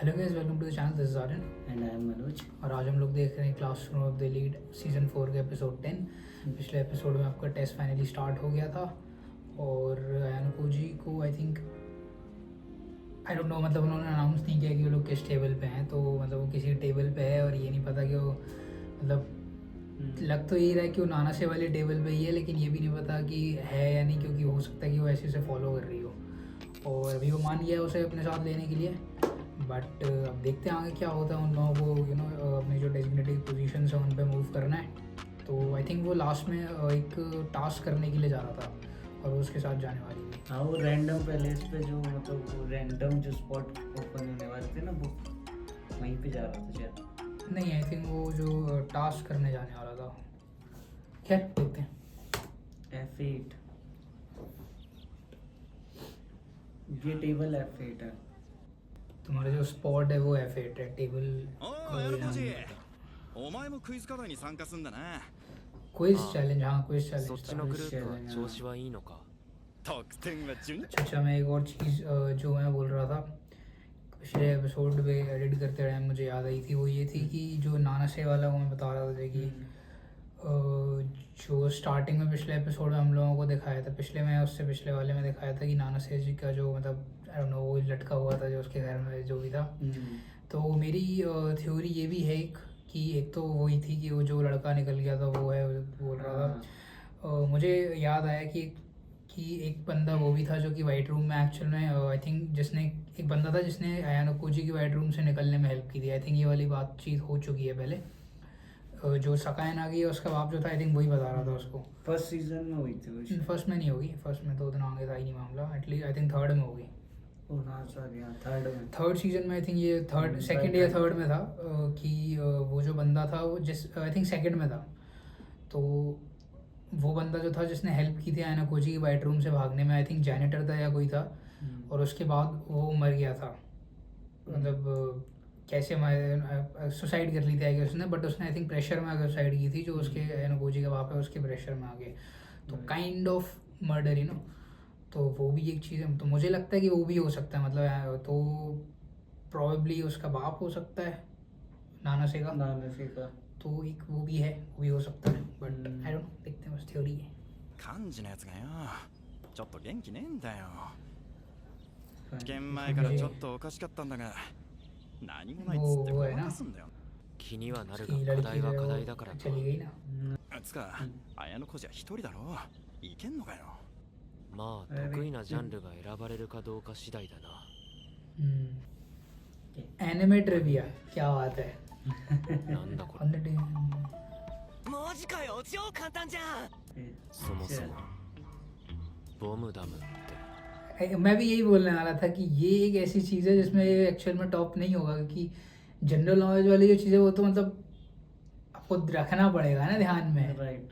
Hello guys, welcome to the channel. This is Aryan and I am Manoj. और आज हम लोग देख रहे हैं classroom of the lead season 4 के एपिसोड 10। पिछले एपिसोड में आपका टेस्ट फाइनली स्टार्ट हो गया था और अयानको जी को I think I don't know, मतलब उन्होंने अनाउंस नहीं किया कि वो लोग किस टेबल पे हैं। तो मतलब वो किसी टेबल पे है और ये नहीं पता कि वो मतलब लग तो यही रहा है कि वो नानासे वाले टेबल पे ही है, लेकिन ये भी नहीं पता कि है या नहीं, क्योंकि हो सकता है कि वो ऐसे उसे फॉलो कर रही हो। और अभी वो मान गया है उसे अपने साथ लेने के लिए, बट अब देखते हैं आगे क्या होता है। उन लोगों को अपनी जो डेजिग्नेटेड पोजीशन है उन पे मूव करना है। तो आई थिंक वो लास्ट में एक टास्क करने के लिए जा रहा था और वो उसके साथ जाने वाली थी। हाँ, वो रैंडम पैलेस पे जो मतलब वो रैंडम जो स्पॉट ओपन होने वाले थे ना, वो वहीं पे जा रहा था शायद। नहीं, आई थिंक वो जो टास्क करने जाने वाला था। खैर देखते हैं। F8 ये टेबल F8 है। तुम्हारा जो स्पॉट है वो F8 है। Table お前もクイズ課題に参加すんだな。 quiz challenge. हाँ, क्विज そっち चैलेंज の था। グループは調子はいいのか。得点は順 अच्छा, मैं एक और चीज़ जो मैं बोल रहा था पिछले एपिसोड में एडिट करते टाइम मुझे याद आई थी, वो ये थी कि जो नानासे वाला वो मैं बता रहा था कि जो स्टार्टिंग में पिछले एपिसोड में हम लोगों को दिखाया था, पिछले में उससे पिछले वाले में दिखाया था कि नानासे जी का जो मतलब आई डोंट नो वो लटका हुआ था जो उसके घर में जो भी था। तो मेरी थ्योरी ये भी है कि एक तो वही थी कि वो जो लड़का निकल गया था वो है, बोल रहा था। मुझे याद आया कि एक बंदा वो भी था जो कि वाइट रूम में एक्चुअल में आई थिंक जिसने एक बंदा था जिसने अयानको जी की वाइट रूम से निकलने में हेल्प की थी। आई थिंक ये वाली बातचीत हो चुकी है पहले। जो सकायन आ गई है उसका बाप जो था, आई थिंक वही बता रहा था उसको। फर्स्ट सीजन में हुई थी वो शायद। फर्स्ट में नहीं होगी, फर्स्ट में तो उतना आगे था ही नहीं मामला। एटलीस्ट आई थिंक थर्ड में होगी। ओ हाँ सॉरी, हाँ थर्ड में। थर्ड सीजन में आई थिंक ये थर्ड सेकंड या थर्ड में था कि वो जो बंदा था वो जिस आई थिंक सेकंड में था। तो वो बंदा जो था जिसने हेल्प की थी अयानको जी की वाइट रूम से भागने में, आई थिंक जैनिटर था या कोई था। और उसके बाद वो मर गया था, मतलब कैसे सुसाइड कर ली थी आई उसने, बट उसने आई थिंक प्रेशर में आकर सुसाइड की थी, जो उसके अयानको जी का बाप है उसके प्रेशर में आके। तो काइंड ऑफ मर्डर तो वो भी एक चीज़ है। तो मुझे लगता है कि वो भी हो सकता है, मतलब तो प्रॉबेबली उसका बाप हो सकता है नानासे का। तो एक वो भी है, वो भी हो सकता है, बट आई डोंट, देखते हैं, बस थ्योरी है। 幹事のやつがよちょっと元気ねえんだよ。試験前からちょっとおかしかったんだが何もないっつってごまかすんだよ。気にはなる उसकी が課 लड़की 題 जो は है 課 वो 題だからと。 चली गई ना। つか綾野小じゃ一人だろ。いけんのかよ。まあ得意なジャンルが選ばれるかどうか次第だな。एनिमे ट्रिविया, क्या बात है। なんだこ On the day- マジかよ、超簡単じゃん。れ。そもそもボムダムって मैं भी यही बोलने वाला था कि ये एक ऐसी चीज़ है जिसमें एक्चुअल में टॉप नहीं होगा, क्योंकि जनरल नॉलेज वाली जो चीज़ें वो तो मतलब आपको रखना पड़ेगा ना ध्यान में। राइट।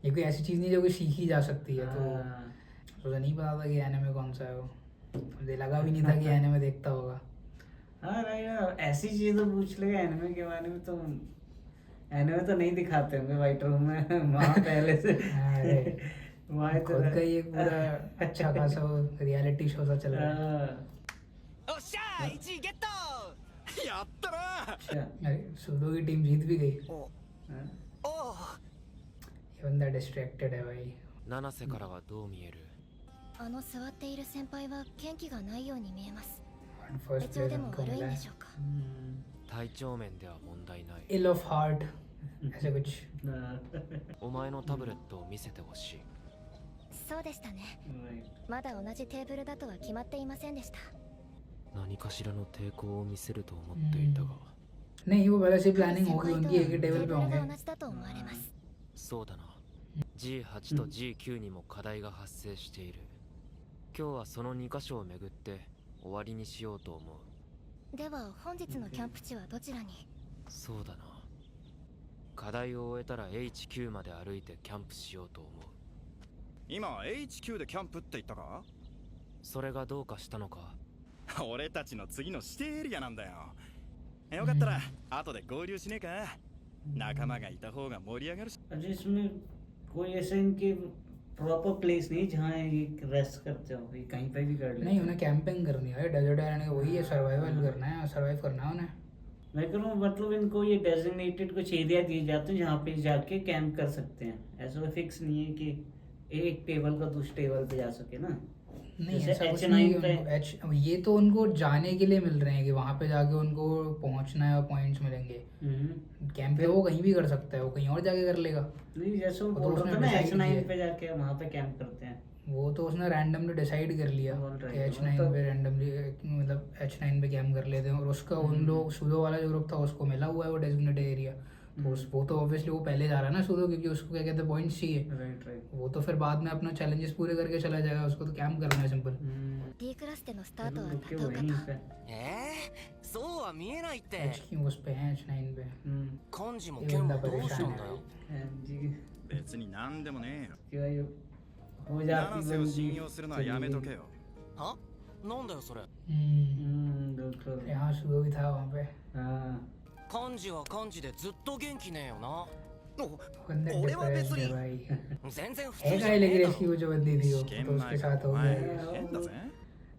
ये कोई ऐसी चीज़ नहीं जो कोई सीखी जा सकती है। तो हाँ। मुझे नहीं पता था कि एनिमे कौन सा है वो, मुझे लगा भी नहीं था कि एनिमे देखता होगा। हाँ राइट, ऐसी चीजें पूछ लेगा एनिमे के बारे में तो एनिमे तो नहीं दिखाते होंगे वाइट रूम में वहाँ पहले से। हाँ, right। वहाँ तो खुद का ये पूरा अच्छा खासा रियलिटी शो सा चल रहा है। おっしゃー、1位ゲット。やったな。 अच्छा। अरे सूदो की टीम जीत भी गई। हाँ? おお。 ये बंदा डिस्ट्रैक्टेड है भाई। 七瀬からはどう見える。あの座っている先輩は元気がないように見えます。 फर्स्ट 体調 प्लेस でも उनको 悪い मिला んで है। しょうか。体調面では問題ない。 इल ऑफ हार्ट ऐसे कुछ। हाँ, お前のタブレットを見せてほしい。そうでしたね。 right। まだ同じテーブルだとは決まっていませんでした。何かしらの抵抗を見せると思っていたが。 नहीं, वो पहले से प्लानिंग 先 होगी 輩とは उनकी, テ एक ही टेबल ー पे ブルが होंगे। 同じだと思われます。そうだな。G8 と G9 にも課題が発生している。今日はその2箇所を巡って終わりにしようと思う。では本日のキャンプ地はどちらに？そうだな。課題を終えたら HQ まで歩いてキャンプしようと思う。今 HQ でキャンプって言ったか。それがどうかしたのか。俺たちの次の指定エリアなんだよ。よかったら後で合流しねえか。仲間がいた方が盛り上がるし。 अच्छा, इसमें कोई ऐसे इनके प्रॉपर प्लेस नहीं जहाँ ये रेस्ट करते हो, ये कहीं पे भी कर लेते नहीं हो। उन्हें कैंपिंग करनी है, डेजर्ट आइलैंड वही है, सर्वाइवल करना है, सर्वाइव करना है उन्हें। मैं कह रहा हूँ मतलब इनको ये डेजिग्नेटेड कुछ एरिया दिए जाते हैं जहाँ पे जाके कैंप कर सकते हैं, ऐसा कोई फिक्स नहीं है कि एक टेबल का दूसरे टेबल पे जा सके ना। नहीं जैसे ऐसा कुछ H9 नहीं है पे उनको, ये तो उनको जाने के लिए मिल रहे हैं कि वहाँ पे जाके उनको पहुँचना है और पॉइंट्स मिलेंगे। कैंप पे वो कहीं भी कर सकता है, वो कहीं और जाके कर लेगा। नहीं जैसे वो वो तो बोल उसने रहा था ना decide किया है। H9 पे जाके वहाँ पे कैंप करते हैं। वो तो उसने रैंडमली डिसाइड कर लिया All right, कि H9 मतलब- पे रैंडमली, मतलब H9 पे कैंप कर लेते हैं, और उसका उन लोग सूदो वाला जो ग्रुप था उसको मिला हुआ है वो डेजिग्नेटेड एरिया। तो वो तो ऑब्वियसली वो पहले जा रहा है ना सूदो, क्योंकि उसको क्या कहते हैं पॉइंट्स चाहिए। राइट। वो तो फिर बाद में अपना चैलेंजेस पूरे करके चला जाएगा, उसको तो कैंप करना है सिंपल। D クラスでのスタートは रुके 高か वहीं った पे। そうは見えないって H की उस पे है H9 पे। 幹事も ये 剣 बंदा もどうした परेशान んだよ जी 別に何でもねえよ क्या ये हो 七 जाती 瀬を बंदी 信用するのはやめとけよはなんだよそれ बिल्कुल यहाँ सूदो भी था वहाँ पे। हाँ 幹事は幹事でずっと元気ねえよな बंदे डिप्रेस्ड है भाई। 全然普 है 通じゃ काहे ね लेकिन えだ इसकी ろ वो जो बंदी थी वो 試験 तो उसके 前か साथ ら हो お गया। 前変だぜ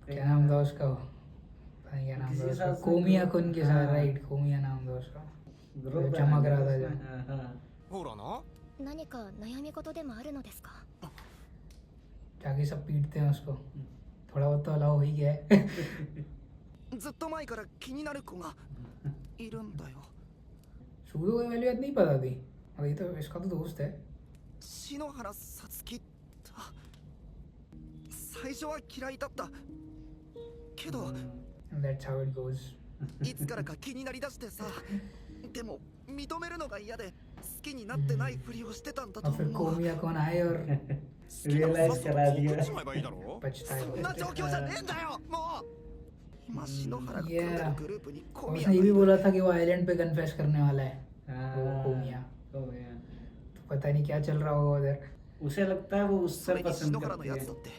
क्या नाम था उसका, पता नहीं क्या नाम था किसी उसका, साथ से कोमिया तो- खुन के साथ, हाँ। राइट कोमिया नाम था उसका। ग्रुप जो चमक रहा था जो। हाँ ほらな何か悩み事でもあるのですか？ जाके सब पीटते हैं उसको, थोड़ा बहुत तो अलाउ हो ही गया है। ずっと前から気になる子がいるんだよ。 सूदो की वैल्यूएट नहीं पता थी, और ये तो इसका तो दोस्त है। 篠原さつきだ。最初は嫌いだったけど That's how it goes。いつからか気になりだしてさ。でも認めるのが嫌で好きになってないふりをしてたんだと और फिर 思う。 कोमिया कौन आए और 好きなの रियलाइज さっさ करा と दिया 送っちまえばいいだろ पछताए そんな状況じゃねえんだよもう。今篠原が組んでるグループに小 और 宮 उसने が ये い भी る。 बोला था कि वो आइलैंड पे कन्फेस करने वाला है, वो हाँ, कोमिया। हो गया। तो पता नहीं क्या चल रहा होगा उधर। उसे लगता है वो そ उससे れに पसंद 篠原の करती や है つだって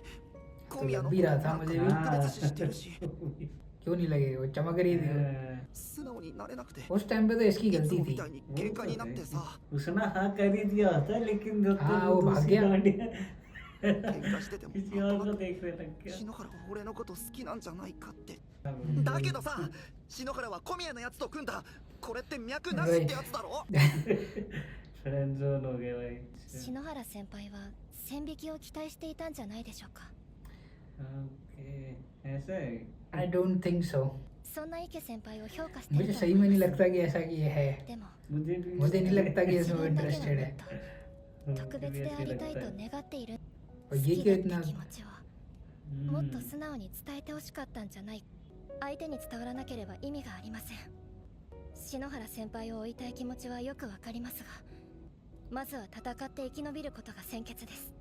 小 तो 宮 लग の भी रहा था मुझे भी, 特別視してるし क्यों नहीं लगे, वो चमक रही थी वो। 素直になれなくて उस टाइम पे तो इसकी いつ गलती もみ थी। たいに喧嘩になってさ उसने हाँ कर ही दिया होता है लेकिन जब तक हाँ, वो भाग दूसरी गया। गाड़ियाँ 喧嘩してても किसी और को देखने लग गया 篠原は俺のこと好きなんじゃないかってだけどさ篠原は小宮のやつと組んだこれって脈なしってやつだろ फ्रेंड जोन हो गया भाई 篠原先輩は線引きを期待していたんじゃないでしょうか。 ओके ऐसा है I don't think so। そんな池先輩を評価して मुझे ると सही 思 में い नहीं ま लगता कि ऐसा कि ये है। す。でも मुझे नहीं लगता कि 自 इसमें 分だけは इंटरेस्टेड も है। っと特別でありたいと願っている。 और 好 ये き क्यों だって इतना 気持ちをもっと素直に伝えてほしかったんじゃない。相手に伝わらなければ意味がありません。篠原先輩を追いたい気持ちはよくわかりますが、まずは戦って生き延びることが先決です。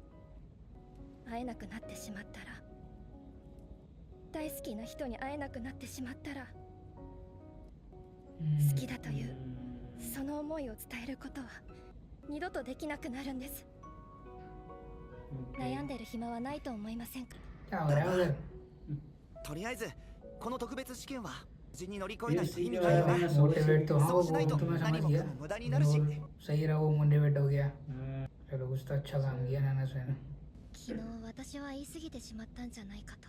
会えなくなってしまったら、大好きな人に会えなくなってしまったら、好きだというその思いを伝えることは二度とできなくなるんです。悩んでる暇はないと思いませんか。 क्या हो रहा है उधर? とりあえずこの特別試験は無事に乗り越え ये ないと意 सीधे 味ないよ वाला な है, मोटिवेट तो हाँ, そうしない वो と तो मैं 何 समझ も गया। かも無駄になるし और सही रहा, वो मोटिवेट हो गया। हाँ, चलो कुछ तो अच्छा काम किया नाना से ने। 昨日私は言い過ぎてしまったんじゃないかと。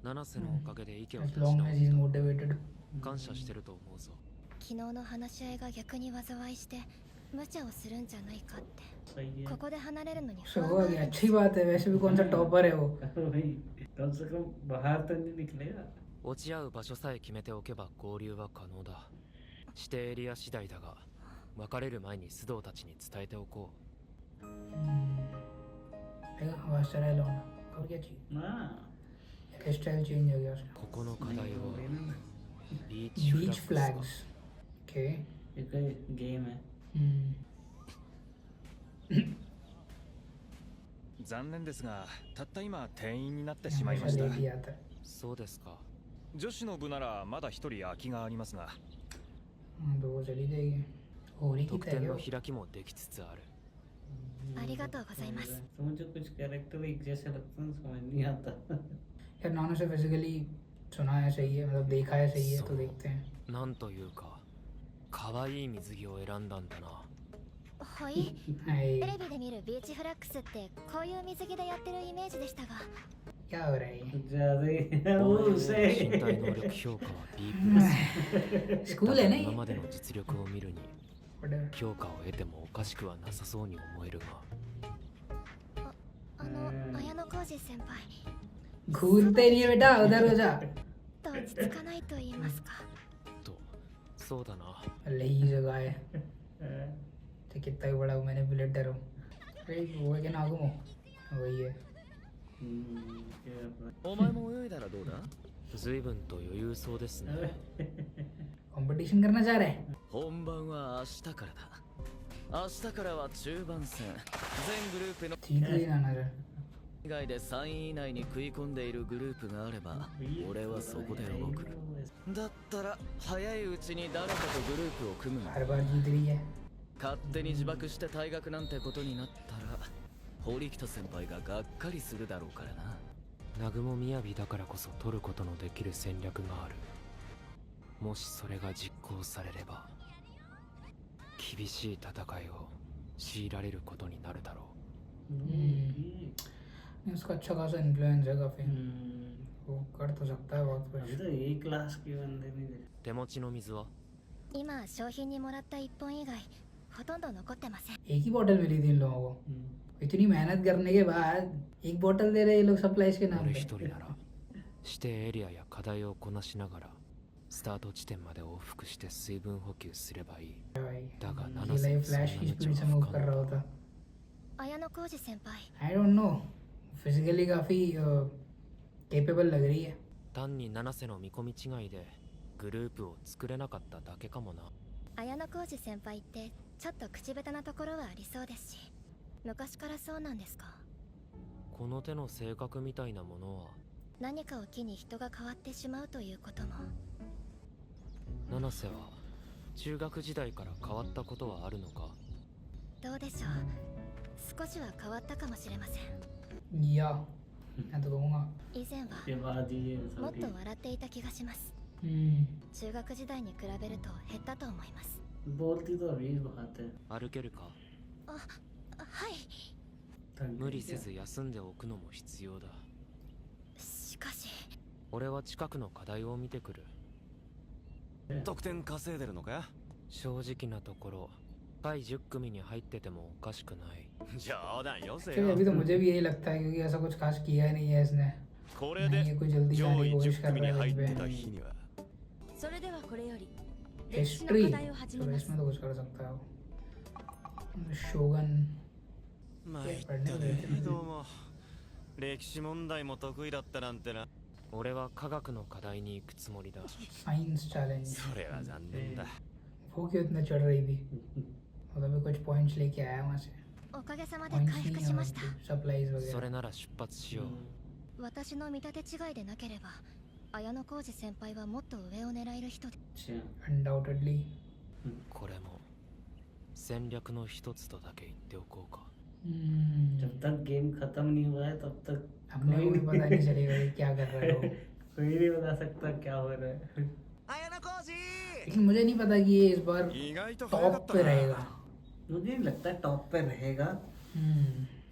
七瀬のおかげで意見を As 出し long 直 as し he's motivated। た感謝してると思うぞ昨日の話し合いが逆に災いして無茶をするんじゃないかって सही है ここで離れるのに不 सो 安 हो があ गया, るんです अच्छी बात है। वैसे भी कौन सा टॉपर है वो। भाई कम से कम बाहर तो नहीं निकलेगा 落ち合う場所さえ決めておけば合流は可能だ指定エリア次第だが別れる前に須藤たちに伝えておこ आवाज चला है लौंडा, और क्या चाहिए? हाँ हेयर स्टाइल चेंज हो गया う उसका। ここの課題を वही ना, ビーチフラッ बीच グスか फ्लैग्स। ओके। ये कोई गेम है 残念ですがたった今定員になってしまいま हमेशा した लेट ही आता है। そうですか女子の部ならまだ一人空きがありますが तो वो चली जाएगी। हो रही की 得点 तय の हो। 開きもできつつあるありがとうございます तो मुझे कुछ कैरेक्टर एक जैसे लगते हैं समझ नहीं आता यार नानो से फिजिकली सुना है सही है, मतलब देखा है सही है, तो So- देखते हैं। なんというか可愛い水着を選んだんだなはい。 हाय テレビで見るビーチフラッグスってこういう水着でやってるイメージでしたが、 क्या हो रहा है ज्यादा ही お वो 前 उसे の身体能力評価は B プラス स्कूल है だが ना 今 ये までの実力を見るに Whatever. 評価を得てもおかしくはなさそうに思えるが綾野浩二先輩 घूरते नहीं है बेटा उधर हो जा と落ち着かないと言いますか。とそうだな यही जगह है तो कितना ही बड़ा मैनिपुलेटर हो भाई वो है क्या नागुमो वही है お前も泳いだらどうだ？随分と余裕そうですね कंपटीशन करना चाह रहा है 本番は明日からだ。明日からは中盤戦。全グループの ठीक ही ना नजर 以外で3位以内に食い込んでいるグループがあれば、俺はそこで動く。だったら早いうちに誰かとグループを組むの。 हर बार जीत रही है 勝手に自爆して退学なんてことになったら、堀北先輩ががっかりするだろうからな。南雲みやびだからこそ取ることのできる戦略があるもしそれが実行されれば厳しい戦いを強いられることになるだろう उसका अच्छा खासा इन्फ्लुएंस है काफी वो कर तो सकता है बहुत कुछ अभी तो एक क्लास के बंदे नहीं दे 手持ちの水は今商品にもらった1本以外ほとんど残ってません。 एक ही बोतल मिली थी इन लोगों को इतनी मेहनत करने के बाद एक बोतल दे रहे हैं ये लोग सप्लाईज के नाम 俺 पे 一人なら指定エリアや課題をこなしながらスタート地点まで往復して水分補給すればいい भाई だが ये 七瀬 लाइफ はそんな फ्लैश की 無 स्पीड 茶 से は मूव 不 कर 可 रहा 能 होता 綾野浩二先輩 आई डोंट नो फिजिकली काफी केपेबल लग रही है 単に七瀬の見込み違いでグループを作れなかっただけかもな綾野浩二先輩ってちょっと口下手なところはありそうですし、昔からそうなんですか？この手の性格みたいなものは何かを機に人が変わってしまうということも。七瀬は中学時代から変わったことはあるのかどうでしょう。少しは変わったかもしれません。 या मैं तो कहूँगा 以前は के बाद ये もっと笑っていた気がします。 中学時代に比べると減ったと思います。 बोलती तो अभी बहुत है 歩けるかあ、はい。 無理せず休んでおくのも必要だしかし俺は近くの課題を見てくる得点稼いでるのか？正直なところ下位10組に入っててもおかしくない冗談よせ चलिए よ。 अभी तो मुझे भी यही लगता है क्योंकि ऐसा कुछ खास किया नहीं है इसने これ नहीं で ये कोई जल्दी 上 जाने 位 की कोशिश 10 कर 組に रहा है 入っ इस てた पे 日には。それではこれより歴史の हिस्ट्री 課題を始め चलो ます इसमें तो कुछ कर सकता है वो शोगन まいったね。どうも。歴史問題も得意だったなんてな。俺は科学の課題に行くつもりだ साइंस चैलेंज それは残念だ。 वो क्यों इतना चढ़ रही थी मतलब भी कुछ पॉइंट्स लेके आया वहाँ से おかげさまで पॉइंट्स 回 नहीं 復 है しました。 सप्लाईज それ वगैरह なら出発しよう私の見立て違いでなければ綾野浩二先輩はもっと上を狙える人で。 अच्छा अनडाउटेडली これも戦略の一つとだけ言っておこうか जब तक गेम खत्म नहीं हुआ है तब तक हमने को भी पता नहीं चलेगा ये क्या कर रहा है वो कोई नहीं बता सकता क्या हो रहा है 綾野浩二 लेकिन मुझे नहीं पता कि ये इस बार 意外と早かっ टॉप た पे な。 रहेगा मुझे नहीं लगता टॉप पे रहेगा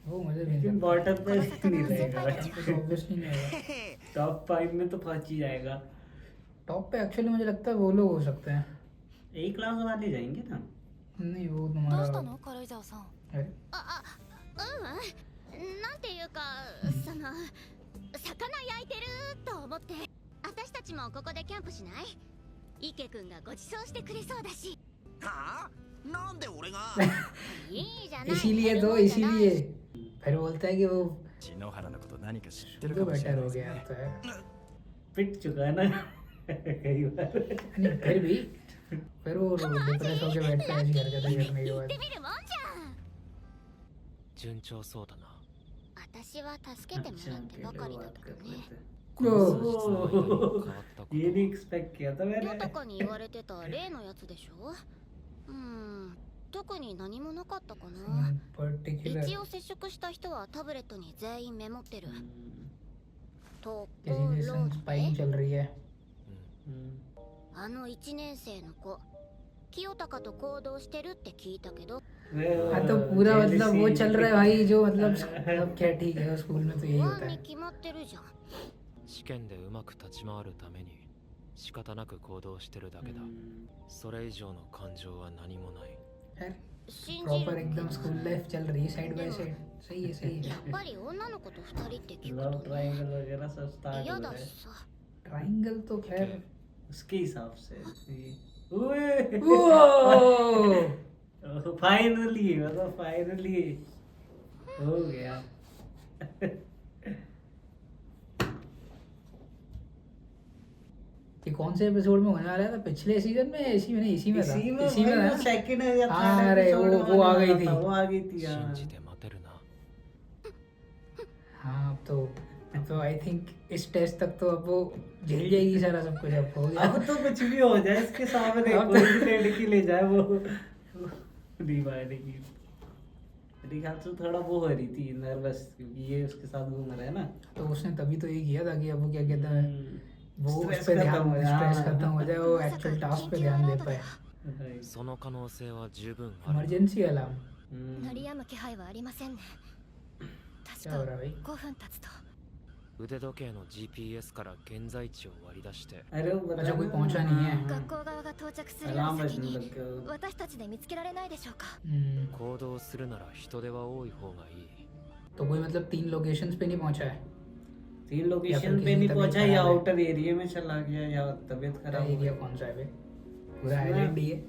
वो मुझे भी नहीं लेकिन लगता बॉटम पे この魚 नहीं の先 रहेगा 輩たちは तो ऑब्वियसली नहीं होगा へへ टॉप 5 में तो पहुंच ही जाएगा टॉप पे एक्चुअली मुझे लगता है वो लोग हो सकते हैं ए क्लास वाले जाएंगे ना नहीं वो どう तुम्हारा したの軽井沢さん अरे なんていうかその魚焼いてると思って私たちもここでキャンプしない？池くんがご馳走してくれそうだし。はあなんで俺がいいじゃない इसीलिए तो इसीलिए फिर बोलता है कि वो 篠原のこと何か知ってる जो かもしれ बेटर ない हो です गया ね。 तो है पिट चुका है ना कई बार नहीं फिर भी फिर वो डिप्रेस होके बैठता है ऐसी हरकतें करने के 行っ बाद てみるもんじゃん。順調そうだな私は助けてもらってばかりだけどね。この数日の間に変わったこと ये नहीं एक्सपेक्ट किया था 世 मैंने とかに言われてた例のやつでしょ。特に何もなかったかな。 पर्टिकुलर 一応接触した人はタブレットに全員メモってる。とこ किसी की ろ स्पाइंग で चल रही है あの1年生の子清高と行動してるって聞いたけど हाँ तो पूरा मतलब वो चल रहा है भाई जो मतलब क्या ठीक है स्कूल में तो यही ワ होता ンに है 決まってるじゃん。試験でうまく立ち回るために仕方なく行動してるだけだ。それ以上の感情は何もない。 यार 信じ प्रॉपर る。 एकदम स्कूल लाइफ चल रही है साइड बाय साइड सही है सही や है っぱり女の子と二人って聞 लव くとね ट्रायंगल वगैरह सब स्टार्ट हो 嫌だ रहा し है さ。 ट्रायंगल तो खैर उसके हिसाब से ओए वो फाइनली मतलब फाइनली हो गया ये कौन से एपिसोड में होने वाला था पिछले सीजन में इसी में नहीं इसी में था इसी में था सेकंड या हाँ, थर्ड अरे एपिसोड वो आ गई थी। वो आ गई थी 信 हाँ じて待てるな。 हाँ अब तो आई थिंक इस टेस्ट तक तो अब वो झेल जाएगी सारा सब कुछ अब हो गया अब तो कुछ भी हो जाए इसके सामने अब कोई भी लड़की ले जाए वो दीवाने की मेरे ख्याल से थोड़ा वो हो रही थी नर्वस क्योंकि ये उसके साथ घूम रहा है ना तो उसने तभी तो ये किया था कि अब वो क्या कहता है वो उस स्ट्रेस पे खत्म ध्यान हो जाए स्ट्रेस खत्म हो जाए वो एक्चुअल टास्क पे ध्यान दे पाए その可能性は十分ある。 इमरजेंसी अलार्म 鳴り止む気配はありませんね。確 क्या हो か रहा है भाई 5分経つと。腕時計の GPS から現在地を割り出して अरे वो बता अच्छा कोई ना, पहुंचा नहीं है 学校側が到着する अलार्म より先 बजने に लग गया 私たちで見つけられないでしょうか。 行動するなら人手は多い方がいい。 तो कोई मतलब 3 लोकेशंस पे नहीं पहुंचा है 3 लोकेशन किसी पे नहीं तबीयत पहुंचा खराब या है। आउटर एरिया में चला गया या तबीयत खराब हो एरिया गई कौन सा है बे पूरा उसमें- आइलैंड ही है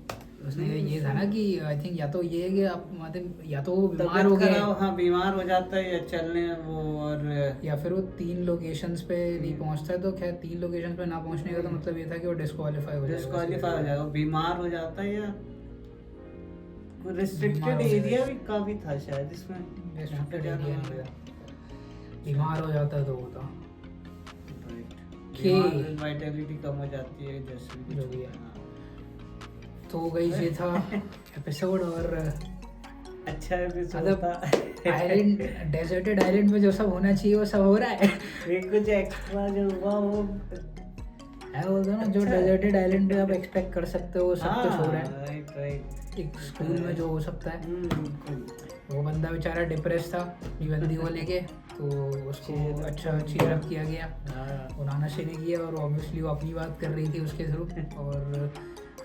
उसने ये था ना कि आई थिंक या तो ये है कि आप मतलब या तो वो बीमार हो तबीयत गए खराब हाँ बीमार हो जाता है या चलने वो और या फिर वो 3 लोकेशंस पे नहीं पहुंचता है तो खैर 3 लोकेशंस पे ना पहुंचने का तो मतलब ये था कि वो डिस्क्वालीफाई हो जाएगा डिस्क्वालीफाई हो जाएगा बीमार हो जाता है या रिस्ट्रिक्टेड बीमार हो एरिया जाएगा। भी काफी था शायद इसमें जहाँ पे जाना Restricted area है। नहीं था। बीमार हो जाता है तो वो था कि- वाइटलिटी कम हो जाती है जैसे भी जो कुछ भी है। हाँ। तो गई ये था एपिसोड और अच्छा एपिसोड मतलब था आइलैंड डेजर्टेड आइलैंड में जो सब होना चाहिए वो सब हो रहा है एक कुछ एक्स्ट्रा जो हुआ वो है बोलते हैं ना जो डेजर्टेड आइलैंड पे आप एक्सपेक्ट कर सकते हो वो सब कुछ हो रहा है राइट राइट एक स्कूल में जो हो सकता है बिल्कुल वो बंदा बेचारा डिप्रेस था अपनी बंदी को लेके तो उसको Cheer up अच्छा चीयर अप किया गया हाँ वो नाना ने किया और ऑब्वियसली वो अपनी बात कर रही थी उसके थ्रू और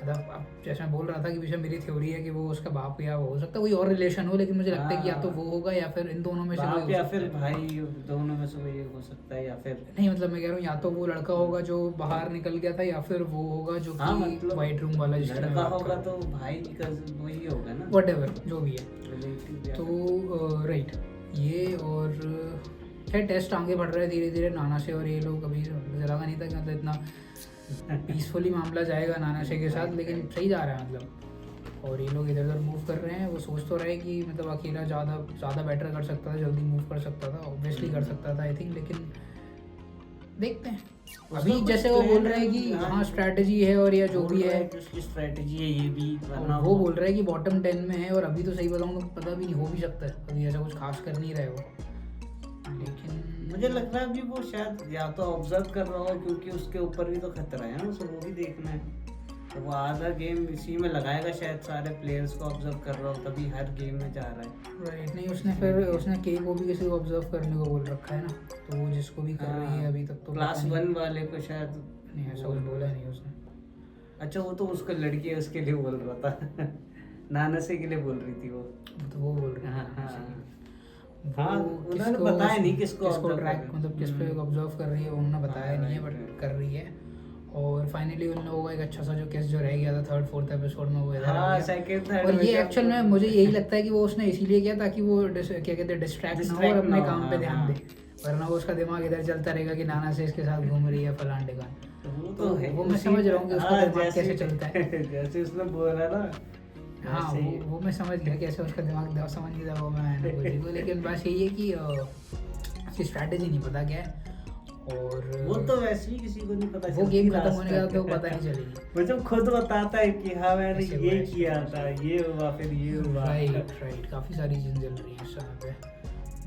मतलब अब जैसे मैं बोल रहा था कि पीछे मेरी थ्योरी है कि वो उसका बाप या वो हो सकता है कोई और रिलेशन हो लेकिन मुझे लगता है कि या तो वो होगा या फिर इन दोनों में से कोई बाप हो या सकता फिर है। भाई दोनों में से कोई एक हो सकता है या फिर नहीं मतलब मैं कह रहा हूँ या तो वो लड़का होगा जो बाहर निकल गया था या फिर वो होगा जो हाँ कि मतलब वाइट रूम वाला जिसकी मैं लड़का बात होगा कर तो भाई का वही होगा ना व्हाटएवर जो भी है रिलेटिव या तो राइट ये और खैर टेस्ट आगे बढ़ रहा है धीरे धीरे नाना से और ये लोग अभी मुझे लगा नहीं था कि मतलब इतना पीसफुली मामला जाएगा नाना से के साथ लेकिन सही जा रहा है मतलब और ये लोग इधर उधर मूव कर रहे हैं वो सोच तो रहे कि मतलब अकेला ज़्यादा बेटर कर सकता था जल्दी मूव कर सकता था ऑब्वियसली कर सकता था आई थिंक लेकिन देखते हैं अभी कुछ जैसे वो बोल plan रहे हैं कि है, हाँ स्ट्रैटेजी है और या जो भी है उसकी स्ट्रेटजी है ये भी वरना वो बोल रहा है कि बॉटम 10 में है और अभी तो सही बताऊँ तो पता भी नहीं हो भी सकता है अभी ऐसा कुछ खास कर नहीं रहे वो लेकिन मुझे लग रहा है अभी वो शायद या तो ऑब्जर्व कर रहा हो क्योंकि उसके ऊपर भी तो खतरा है ना उसे वो भी देखना है तो वो आधा गेम इसी में लगाएगा शायद सारे प्लेयर्स को ऑब्जर्व कर रहा हो तभी हर गेम में जा रहा है राइट नहीं उसने फिर उसने के को भी किसी को ऑब्जर्व करने को बोल रखा है ना तो वो जिसको भी कर रही है अभी तक तो क्लास पता नहीं। 1 वाले को शायद नहीं ऐसा कुछ बोला नहीं उसने अच्छा वो तो उसको लड़की है उसके लिए बोल रहा था नाना से के लिए बोल रही थी वो तो वो बोल रहे हाँ, हैं हाँ। हाँ, उन्होंने बताया नहीं किसको observe कर ट्रैक रहे हैं। मतलब किस पे ऑब्जर्व कर रही है उन्होंने बताया हाँ, नहीं है right, बट right. कर रही है और फाइनली उन लोगों का एक अच्छा सा जो केस जो रह गया था 3rd 4th एपिसोड में वो इधर आ हाँ गया। सेकंड थर्ड और ये एक्चुअल में मुझे यही लगता है कि वो उसने इसीलिए किया ताकि वो क्या कहते हैं डिस्ट्रैक्ट ना हो और Distract अपने ना हो, काम पे हाँ, ध्यान हाँ। दे वरना वो उसका दिमाग इधर चलता रहेगा कि नाना से इसके साथ घूम रही है फलान ढिकान वो तो है वो मैं उसी- समझ रहा हूँ कि उसका हाँ, दिमाग जैसे- कैसे चलता है। जैसे उसने बोला ना हाँ वैसे ही। वो मैं समझ गया कैसे उसका दिमाग समझ नहीं था वो मैं कुछ को लेकिन बस यही है कि उसकी स्ट्रैटेजी नहीं पता क्या है और वो तो वैसे ही किसी को नहीं पता वो चलती गेम लास्ट खत्म होने का तक। तो पता नहीं चलेगी वो जब खुद बताता है कि हाँ मैंने ऐसे ये हुआ, किया था ये हुआ फिर ये हुआ राइट काफ़ी सारी चीज़ें चल रही हैं इस समय पे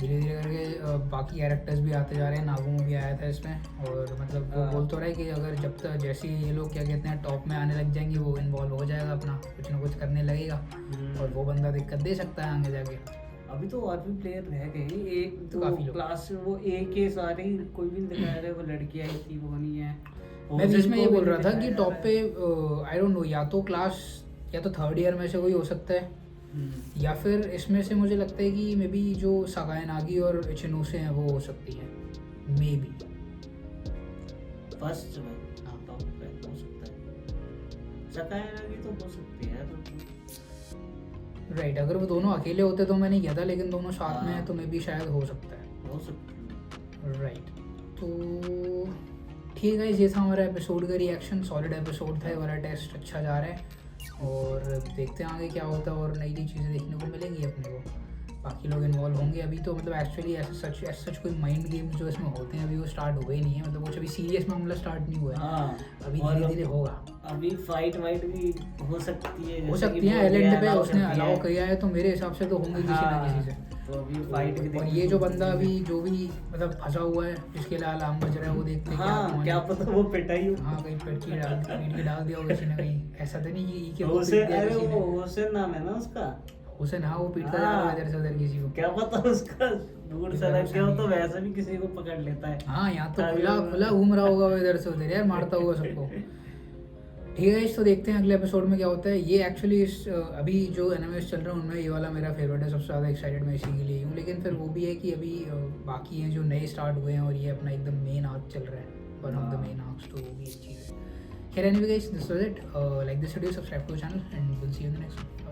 धीरे धीरे करके बाकी कैरेक्टर्स भी आते जा रहे हैं। नागुमो भी आया था इसमें, और मतलब वो बोल तो रहा है कि अगर जब तक जैसे ही ये लोग क्या कहते हैं टॉप में आने लग जाएंगे वो इन्वॉल्व हो जाएगा, अपना कुछ ना कुछ करने लगेगा और वो बंदा दिक्कत दे सकता है आगे जाके। अभी तो और भी प्लेयर रह गए, एक तो तो काफी लोग। क्लास वो एक के सारे ही कोई भी नहीं दिखा रहा है, वो लड़की आई थी वो नहीं है। मैं बीच में ये को भी बोल रहा नहीं था कि दिखाया टॉप है। पे आई डोंट नो, या तो क्लास या तो थर्ड ईयर में से कोई हो सकता है, या फिर इसमें से मुझे लगता है कि मे बी जो सगाई नागी और चिनूसे हैं वो हो सकती है, मे बी। फर्स्ट में हाँ टॉप पे हो सकता है, सकाया की तो हो सकती है तो राइट, अगर वो दोनों अकेले होते तो मैं नहीं कहता, लेकिन दोनों साथ में है तो मे बी शायद हो सकता है। हो सकता है। राइट, तो ठीक है, ये था हमारा एपिसोड का रिएक्शन। सॉलिड एपिसोड था, ये वाला टेस्ट अच्छा जा रहा है और देखते हैं आगे क्या होता है और नई नई चीज़ें देखने को मिलेंगी अपने को। बाकी लोग इन्वॉल्व होंगे। अभी तो मतलब एक्चुअली ऐसा सच कोई माइंड गेम्स जो इसमें होते हैं अभी वो स्टार्ट हुए नहीं है, मतलब कुछ अभी सीरियस मामला स्टार्ट नहीं हुआ है। हाँ अभी और धीरे धीरे होगा। अभी फाइट वाइट भी हो सकती है, हो जैसे कि सकती है, बोल दिया, आइलैंड पे allow उसने कर दिया अलाउ है। किया है तो मेरे हिसाब से तो होंगे किसी ना हाँ, किसी से। तो अभी फाइट भी और देखने ये जो को बंदा मिलेगी। अभी जो भी मतलब फंसा हुआ है जिसके लिए अलार्म बज रहा है वो देखते हैं हाँ क्या पता वो पिटाई हो। हाँ कहीं पेट की डाल दिया हो किसी ने कहीं, ऐसा तो नहीं कि के उसे पीट दिया अरे किसी वो ने। हुसैन नाम है ना उसका, हुसैन, हाँ वो पीटता जा रहा है हाँ। इधर से उधर किसी को। क्या पता उसका दूर से लग गया हो तो वैसे भी किसी को पकड़ लेता है। हाँ यहाँ तो ताकि खुला वो- खुला घूम रहा होगा वो इधर से उधर यार, मारता हुआ सबको। ठीक है, इस तो देखते हैं अगले एपिसोड में क्या होता है। ये एक्चुअली इस अभी जो एनिमेस चल रहा है उनमें ये वाला मेरा फेवरेट है, सबसे ज़्यादा एक्साइटेड मैं इसी के लिए हूँ। लेकिन फिर वो भी है कि अभी बाकी हैं जो नए स्टार्ट हुए हैं और ये अपना एकदम मेन आर्क चल रहा है, one of the main arcs, तो वो भी एक चीज़ है। खैर anyway guys, this was it. Like this video, subscribe to channel and will see you in the next one.